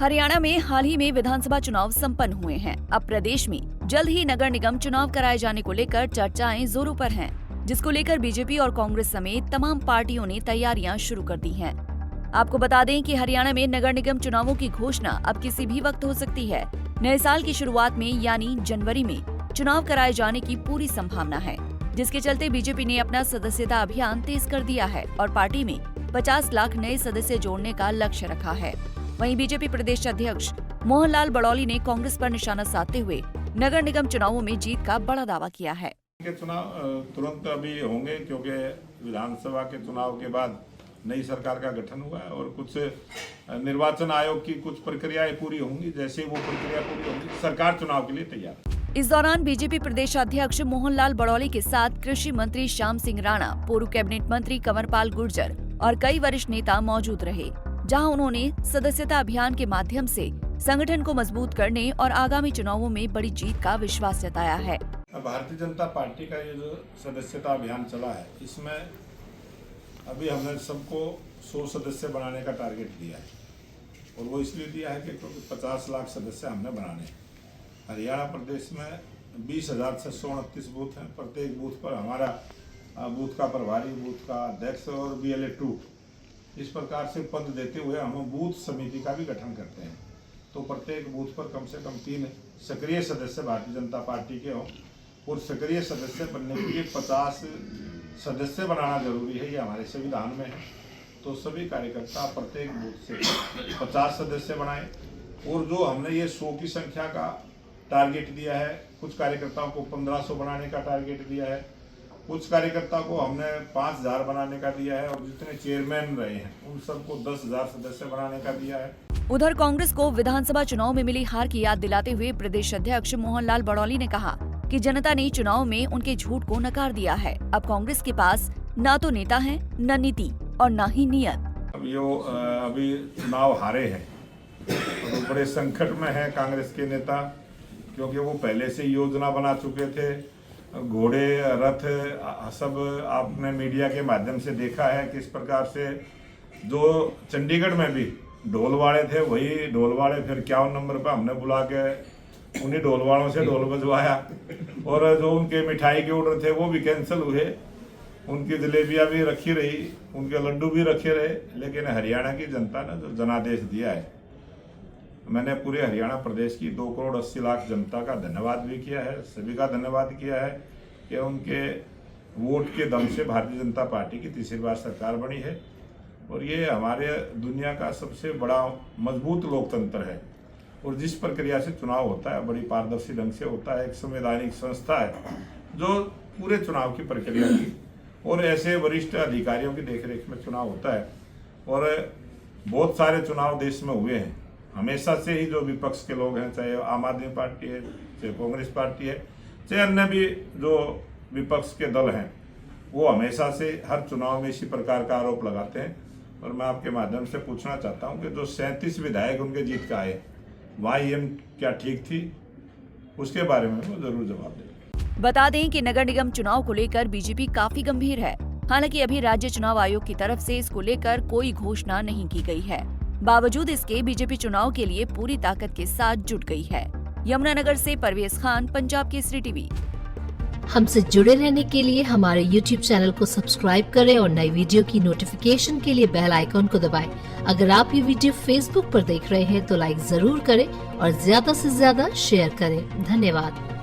हरियाणा में हाल ही में विधानसभा चुनाव संपन्न हुए हैं। अब प्रदेश में जल्द ही नगर निगम चुनाव कराए जाने को लेकर चर्चाएं जोरों पर हैं, जिसको लेकर बीजेपी और कांग्रेस समेत तमाम पार्टियों ने तैयारियां शुरू कर दी हैं। आपको बता दें कि हरियाणा में नगर निगम चुनावों की घोषणा अब किसी भी वक्त हो सकती है। नए साल की शुरुआत में यानी जनवरी में चुनाव कराए जाने की पूरी संभावना है, जिसके चलते बीजेपी ने अपना सदस्यता अभियान तेज कर दिया है और पार्टी में 50 लाख नए सदस्य जोड़ने का लक्ष्य रखा है। वहीं बीजेपी प्रदेश अध्यक्ष मोहनलाल बड़ौली ने कांग्रेस पर निशाना साधते हुए नगर निगम चुनावों में जीत का बड़ा दावा किया है। चुनाव तुरंत अभी होंगे क्योंकि विधानसभा के चुनाव के बाद नई सरकार का गठन हुआ है और कुछ निर्वाचन आयोग की कुछ प्रक्रियाएं पूरी होंगी। जैसे वो प्रक्रिया पूरी होंगी, सरकार चुनाव के लिए तैयार। इस दौरान बीजेपी प्रदेश अध्यक्ष मोहनलाल बड़ौली के साथ कृषि मंत्री श्याम सिंह राणा, पूर्व कैबिनेट मंत्री कंवरपाल गुर्जर और कई वरिष्ठ नेता मौजूद रहे, जहां उन्होंने सदस्यता अभियान के माध्यम से संगठन को मजबूत करने और आगामी चुनावों में बड़ी जीत का विश्वास जताया है। भारतीय जनता पार्टी का ये जो सदस्यता अभियान चला है, इसमें अभी हमने सबको 100 सदस्य बनाने का टारगेट दिया है और वो इसलिए दिया है कि 50 लाख सदस्य हमने बनाने हैं। हरियाणा प्रदेश में 20,629 बूथ हैं। प्रत्येक बूथ पर हमारा बूथ का प्रभारी, बूथ का अध्यक्ष और BLA2 इस प्रकार से पद देते हुए हम बूथ समिति का भी गठन करते हैं। तो प्रत्येक बूथ पर कम से कम 3 सक्रिय सदस्य भारतीय जनता पार्टी के हों और सक्रिय सदस्य बनने के लिए 50 सदस्य बनाना जरूरी है, ये हमारे संविधान में है। तो सभी कार्यकर्ता प्रत्येक बूथ से 50 सदस्य बनाएं और जो हमने ये 100 की संख्या का टारगेट दिया है, कुछ कार्यकर्ताओं को 1500 बनाने का टारगेट दिया है, कुछ कार्यकर्ता को हमने 5000 बनाने का दिया है और जितने चेयरमैन रहे हैं उन सबको 10,000 सदस्य बनाने का दिया है। उधर कांग्रेस को विधानसभा चुनाव में मिली हार की याद दिलाते हुए प्रदेश अध्यक्ष मोहनलाल बड़ौली ने कहा कि जनता ने चुनाव में उनके झूठ को नकार दिया है। अब कांग्रेस के पास न तो नेता है, न नीति और न ही नियत। अभी चुनाव हारे हैं तो बड़े संकट में है कांग्रेस के नेता, क्योंकि वो पहले से योजना बना चुके थे। घोड़े, रथ सब आपने मीडिया के माध्यम से देखा है किस प्रकार से जो चंडीगढ़ में भी ढोलवाड़े थे, वही ढोलवाड़े फिर 51 नंबर पर हमने बुला के उन्हीं ढोलवाड़ों से ढोल बजवाया और जो उनके मिठाई के ऑर्डर थे वो भी कैंसिल हुए। उनकी जलेबियाँ भी रखी रही, उनके लड्डू भी रखे रहे, लेकिन हरियाणा की जनता ने जो जनादेश दिया है, मैंने पूरे हरियाणा प्रदेश की 2 करोड़ 80 लाख जनता का धन्यवाद भी किया है, सभी का धन्यवाद किया है कि उनके वोट के दम से भारतीय जनता पार्टी की तीसरी बार सरकार बनी है और ये हमारे दुनिया का सबसे बड़ा मजबूत लोकतंत्र है। और जिस प्रक्रिया से चुनाव होता है, बड़ी पारदर्शी ढंग से होता है, एक संवैधानिक संस्था है जो पूरे चुनाव की प्रक्रिया की और ऐसे वरिष्ठ अधिकारियों की देखरेख में चुनाव होता है। और बहुत सारे चुनाव देश में हुए हैं, हमेशा से ही जो विपक्ष के लोग हैं, चाहे आम आदमी पार्टी है, चाहे कांग्रेस पार्टी है, चाहे अन्य भी जो विपक्ष के दल हैं, वो हमेशा से हर चुनाव में इसी प्रकार का आरोप लगाते हैं। और मैं आपके माध्यम से पूछना चाहता हूं कि जो 37 विधायक उनके जीत का आए, वहाँ EM क्या ठीक थी, उसके बारे में वो जरूर जवाब दें। बता दें कि नगर निगम चुनाव को लेकर बीजेपी काफी गंभीर है। हालांकि अभी राज्य चुनाव आयोग की तरफ से इसको लेकर कोई घोषणा नहीं की गई है। बावजूद इसके बीजेपी चुनाव के लिए पूरी ताकत के साथ जुट गई है। यमुनानगर से परवेज खान, पंजाब केसरी टीवी। हमसे जुड़े रहने के लिए हमारे YouTube चैनल को सब्सक्राइब करें और नई वीडियो की नोटिफिकेशन के लिए बेल आइकॉन को दबाएं। अगर आप ये वीडियो Facebook पर देख रहे हैं तो लाइक जरूर करें और ज्यादा से ज्यादा शेयर करें। धन्यवाद।